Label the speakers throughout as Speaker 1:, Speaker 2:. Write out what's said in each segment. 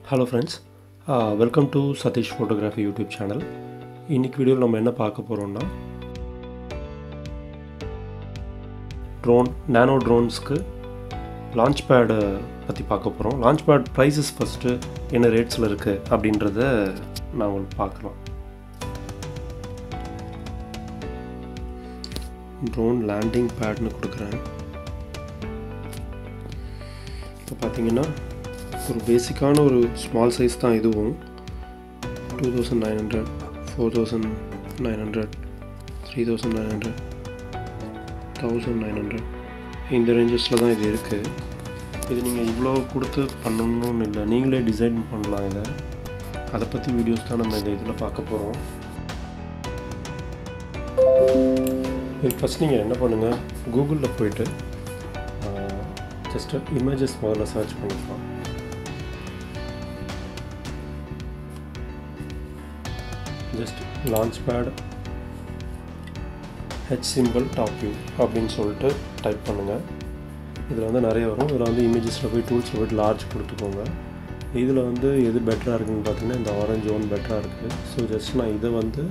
Speaker 1: Hello friends, welcome to Sathish Photography YouTube channel. இன்னைக்கு வீடியோவில் நம்ம என்ன பார்க்க போகிறோம்னா நானோ ட்ரோன்ஸ்க்கு லான்ச் பேடை பற்றி பார்க்க போகிறோம். லான்ச் பேட் ப்ரைஸஸ் ஃபஸ்ட்டு என்ன ரேட்ஸில் இருக்குது அப்படின்றத நான் உங்களுக்கு பார்க்கலாம். ட்ரோன் லேண்டிங் பேட்னு கொடுக்குறேன். இப்போ பார்த்தீங்கன்னா ஒரு பேசிக்கான ஒரு ஸ்மால் சைஸ் தான் இதுவும். 2900, 4900, 3900, 1900 இந்த ரேஞ்சஸில் தான் இது இருக்குது. இது நீங்கள் இவ்வளோ கொடுத்து பண்ணணும்னு இல்லை, நீங்களே டிசைன் பண்ணலாம். இதை அதை பற்றி வீடியோஸ் தான் நம்ம இந்த இதில் பார்க்க போகிறோம். இது ஃபஸ்ட் நீங்கள் என்ன பண்ணுங்கள், கூகுளில் போய்ட்டு ஜஸ்ட்டு இமேஜஸ் முதல்ல சர்ச் பண்ணிக்கலாம். Just launch bad H simple top view அப்படின்னு சொல்லிட்டு டைப் பண்ணுங்கள். இதில் வந்து நிறைய வரும். இதில் வந்து இமேஜஸில் போய் டூல்ஸில் போய்ட்டு லார்ஜ் கொடுத்துக்கோங்க. இதில் வந்து எது பெட்டராக இருக்குதுன்னு பார்த்தீங்கன்னா இந்த ஆரஞ்சு ஒன் பெட்டராக இருக்குது. ஸோ ஜஸ்ட் நான் இதை வந்து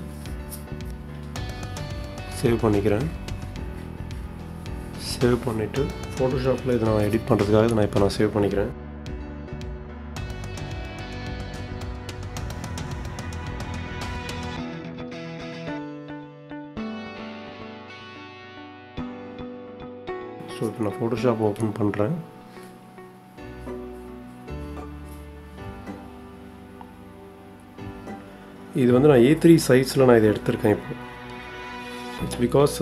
Speaker 1: சேவ் பண்ணிக்கிறேன். சேவ் பண்ணிவிட்டு ஃபோட்டோஷாப்பில் இதை நான் எடிட் பண்ணுறதுக்காக இதை நான் சேவ் பண்ணிக்கிறேன். ஸோ இப்போ நான் ஃபோட்டோஷாப் ஓப்பன் பண்ணுறேன். இது வந்து நான் A3 சைஸில் நான் இதை எடுத்திருக்கேன். இப்போ இட்ஸ் பிகாஸ்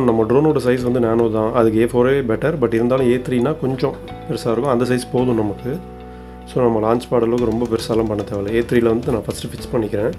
Speaker 1: நம்ம ட்ரோனோட சைஸ் வந்து நானோ தான், அதுக்கு A4 பெட்டர். பட் இருந்தாலும் A3னா கொஞ்சம் பெருசாக இருக்கும், அந்த சைஸ் போதும் நமக்கு. ஸோ நம்ம லான்ச் பேட் அளவுக்கு ரொம்ப பெருசாலாம் பண்ண தேவையில்லை. A3ல் வந்து நான் ஃபஸ்ட்டு ஃபிக்ஸ் பண்ணிக்கிறேன்.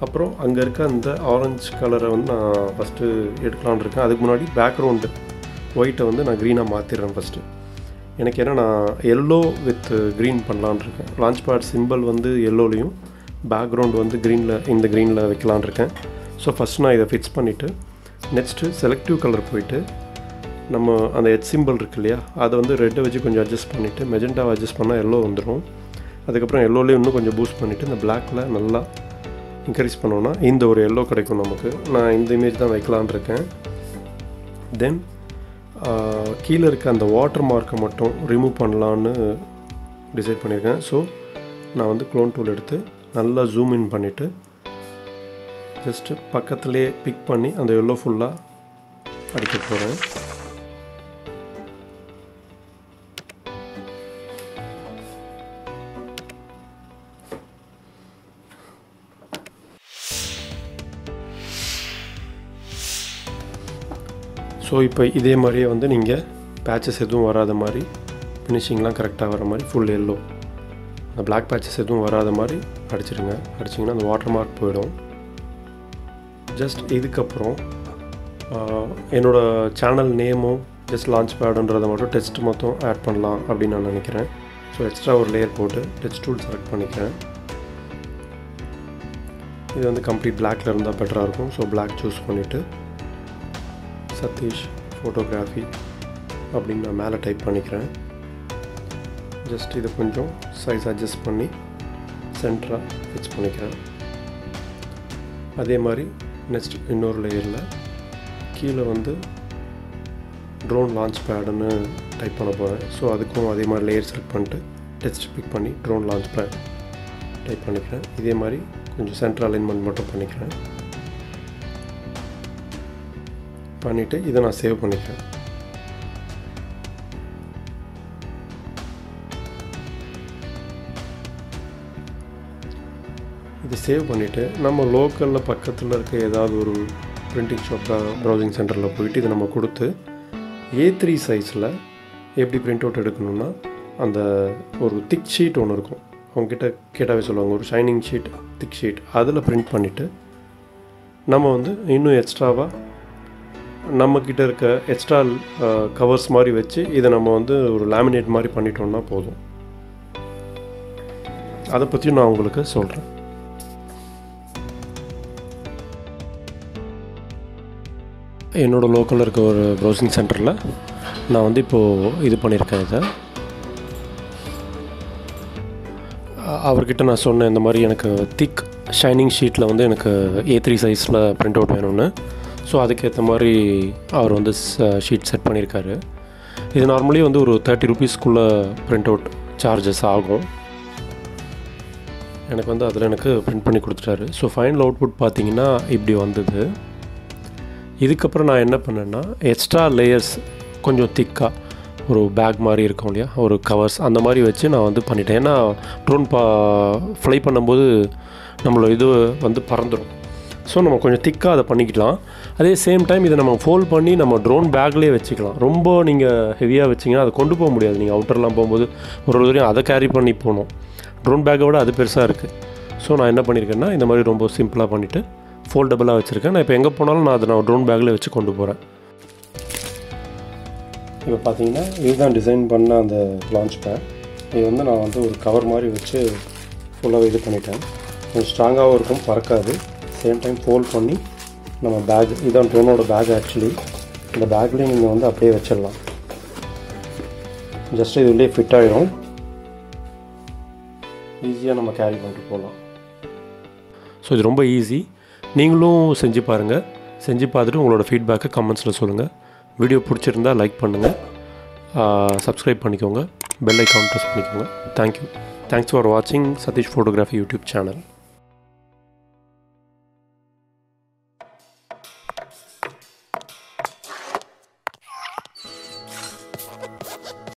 Speaker 1: அப்புறம் அங்கே இருக்க அந்த ஆரஞ்சு கலரை வந்து நான் ஃபஸ்ட்டு எடுக்கலான்னு இருக்கேன். அதுக்கு முன்னாடி பேக்ரவுண்டு ஒயிட்டை வந்து நான் க்ரீனாக மாற்றிடுறேன் ஃபஸ்ட்டு. எனக்கு ஏன்னா நான் எல்லோ வித் க்ரீன் பண்ணலான் இருக்கேன். லான்ச் பேட் சிம்பிள் வந்து எல்லோலையும், பேக்ரவுண்டு வந்து இந்த க்ரீனில் வைக்கலான் இருக்கேன். ஸோ ஃபஸ்ட் நான் இதை ஃபிக்ஸ் பண்ணிவிட்டு நெக்ஸ்ட்டு செலக்டிவ் கலர் போயிட்டு நம்ம அந்த ஹெச் சிம்பிள் இருக்கு இல்லையா, அதை வந்து ரெட்டை வச்சு கொஞ்சம் அட்ஜஸ்ட் பண்ணிவிட்டு மெஜெண்டாவை அட்ஜஸ்ட் பண்ணால் எல்லோ வந்துடும். அதுக்கப்புறம் எல்லோலேயும் இன்னும் கொஞ்சம் பூஸ்ட் பண்ணிவிட்டு இந்த பிளாக்கில் நல்லா இன்க்ரீஸ் பண்ணோன்னா இந்த ஒரு எல்லோ கிடைக்கும் நமக்கு. நான் இந்த இமேஜ் தான் வைக்கலான் இருக்கேன். தென் கீழே இருக்க அந்த வாட்டர் மார்க்கை மட்டும் ரிமூவ் பண்ணலான்னு டிசைட் பண்ணியிருக்கேன். ஸோ நான் வந்து க்ளோன் டூல் எடுத்து நல்லா ஜூம் இன் பண்ணிவிட்டு ஜஸ்ட்டு பக்கத்துலேயே பிக் பண்ணி அந்த எல்லோ ஃபுல்லாக அடிக்க போகிறேன். ஸோ இப்போ இதே மாதிரியே வந்து நீங்கள் பேச்சஸ் எதுவும் வராத மாதிரி, ஃபினிஷிங்லாம் கரெக்டாக வர மாதிரி ஃபுல் எல்லோ, அந்த பிளாக் பேச்சஸ் எதுவும் வராத மாதிரி அடிச்சிடுங்க. அடிச்சிங்கன்னா அந்த வாட்டர் மார்க் போயிடும். ஜஸ்ட் இதுக்கப்புறம் என்னோடய சேனல் நேமும் ஜஸ்ட் லான்ச் பேடுன்றதை மட்டும் டெக்ஸ்ட் மொத்தம் ஆட் பண்ணலாம் அப்படின்னு நான் நினைக்கிறேன். ஸோ எக்ஸ்ட்ரா ஒரு லேயர் போட்டு டெக்ஸ்ட் டூல் செலக்ட் பண்ணிக்கிறேன். இது வந்து கம்ப்ளீட் பிளாக்ல இருந்தால் பெட்டராக இருக்கும். ஸோ பிளாக் சூஸ் பண்ணிவிட்டு சதீஷ் ஃபோட்டோகிராஃபி அப்படின்னு நான் மேலே டைப் பண்ணிக்கிறேன். ஜஸ்ட் இதை கொஞ்சம் சைஸ் அட்ஜஸ்ட் பண்ணி சென்டராக ஃபிக்ஸ் பண்ணிக்கிறேன். அதே மாதிரி நெக்ஸ்ட் இன்னொரு லேயரில் கீழே வந்து ட்ரோன் லான்ச் பேடுன்னு டைப் பண்ண போகிறேன். ஸோ அதுக்கும் அதே மாதிரி லேயர் செலக்ட் பண்ணிட்டு டெக்ஸ்ட் பிக் பண்ணி ட்ரோன் லான்ச் பேட் டைப் பண்ணிக்கிறேன். இதே மாதிரி கொஞ்சம் சென்டர் அலைன்மெண்ட் மட்டும் பண்ணிக்கிறேன். பண்ணிவிட்டு இதை நான் சேவ் பண்ணிக்கிறேன். இதை சேவ் பண்ணிவிட்டு நம்ம லோக்கலில் பக்கத்தில் இருக்க ஏதாவது ஒரு பிரிண்டிங் ஷாப் ப்ரௌசிங் சென்டரில் போயிட்டு இதை நம்ம கொடுத்து A3 சைஸில் எப்படி பிரிண்ட் அவுட் எடுக்கணும்னா அந்த ஒரு திக் ஷீட் ஒன்று இருக்கும், அவங்கக்கிட்ட கேட்டாவே சொல்லுவாங்க, ஒரு ஷைனிங் ஷீட், திக் ஷீட், அதில் பிரிண்ட் பண்ணிவிட்டு நம்ம வந்து இன்னும் எக்ஸ்ட்ராவாக நம்மக்கிட்ட இருக்க எக்ஸ்ட்ரா கவர்ஸ் மாதிரி வச்சு இதை நம்ம வந்து ஒரு லேமினேட் மாதிரி பண்ணிட்டோம்னா போதும். அதை பற்றியும் நான் உங்களுக்கு சொல்கிறேன். என்னோடய லோக்கலில் இருக்க ஒரு ப்ரௌசிங் சென்டரில் நான் வந்து இப்போது இது பண்ணியிருக்கேன். இதை அவர்கிட்ட நான் சொன்னேன், இந்த மாதிரி எனக்கு திக் ஷைனிங் ஷீட்டில் வந்து எனக்கு A3 சைஸில் பிரிண்ட் அவுட் வேணும்னு. ஸோ அதுக்கேற்ற மாதிரி அவர் வந்து ஷீட் செட் பண்ணியிருக்காரு. இது நார்மலி வந்து ஒரு 30 ரூபீஸ்க்குள்ளே பிரிண்ட் அவுட் சார்ஜஸ் ஆகும். எனக்கு வந்து அதில் எனக்கு பிரிண்ட் பண்ணி கொடுத்துட்டாரு. ஸோ ஃபைனல் அவுட்புட் பார்த்திங்கன்னா இப்படி வந்தது. இதுக்கப்புறம் நான் என்ன பண்ணேன்னா, எக்ஸ்ட்ரா லேயர்ஸ் கொஞ்சம் திக்காக ஒரு பேக் மாதிரி இருக்கும் இல்லையா, ஒரு கவர்ஸ் அந்த மாதிரி வச்சு நான் வந்து பண்ணிட்டேன். ஏன்னா ட்ரோன் ஃப்ளை பண்ணும்போது நம்மளோட இது வந்து பறந்துடும். ஸோ நம்ம கொஞ்சம் திக்காக அதை பண்ணிக்கலாம். அதே சேம் டைம் இதை நம்ம ஃபோல்ட் பண்ணி நம்ம ட்ரோன் பேக்லேயே வச்சுக்கலாம். ரொம்ப நீங்கள் ஹெவியாக வச்சிங்கன்னா அதை கொண்டு போக முடியாது. நீங்கள் அவுட்டர்லாம் போகும்போது ஒரு தூரம் அதை கேரி பண்ணி போகணும். ட்ரோன் பேக்கை விட அது பெருசாக இருக்குது. ஸோ நான் என்ன பண்ணியிருக்கேன்னா, இந்த மாதிரி ரொம்ப சிம்பிளாக பண்ணிவிட்டு ஃபோல்டபுளாக வச்சுருக்கேன். நான் இப்போ எங்கே போனாலும் நான் அதை ட்ரோன் பேக்கில் வச்சு கொண்டு போகிறேன். இப்போ பார்த்தீங்கன்னா இதுதான் டிசைன் பண்ண அந்த லான்ச் பேட். இது வந்து நான் வந்து ஒரு கவர் மாதிரி வச்சு ஃபுல்லாக இது பண்ணிட்டேன். கொஞ்சம் ஸ்ட்ராங்காகவும் இருக்கும், பறக்காது. சேம் டைம் ஃபோல்ட் பண்ணி நம்ம பேக், இதுதான் ட்ரோனோட பேக். ஆக்சுவலி இந்த பேக்லேயும் நீங்கள் வந்து அப்படியே வச்சிடலாம். ஜஸ்ட் இது உள்ளே ஃபிட் ஆகிடும். ஈஸியாக நம்ம கேரி பண்ணிட்டு போகலாம். ஸோ இது ரொம்ப ஈஸி. நீங்களும் செஞ்சு பாருங்கள். செஞ்சு பார்த்துட்டு உங்களோட ஃபீட்பேக்கை கமெண்ட்ஸில் சொல்லுங்கள். வீடியோ பிடிச்சிருந்தால் லைக் பண்ணுங்கள், சப்ஸ்கிரைப் பண்ணிக்கோங்க, பெல் ஐக்கான் ப்ரெஸ் பண்ணிக்கோங்க. தேங்க்யூ. தேங்க்ஸ் ஃபார் வாட்சிங் சதீஷ் ஃபோட்டோகிராஃபி யூடியூப் சேனல்.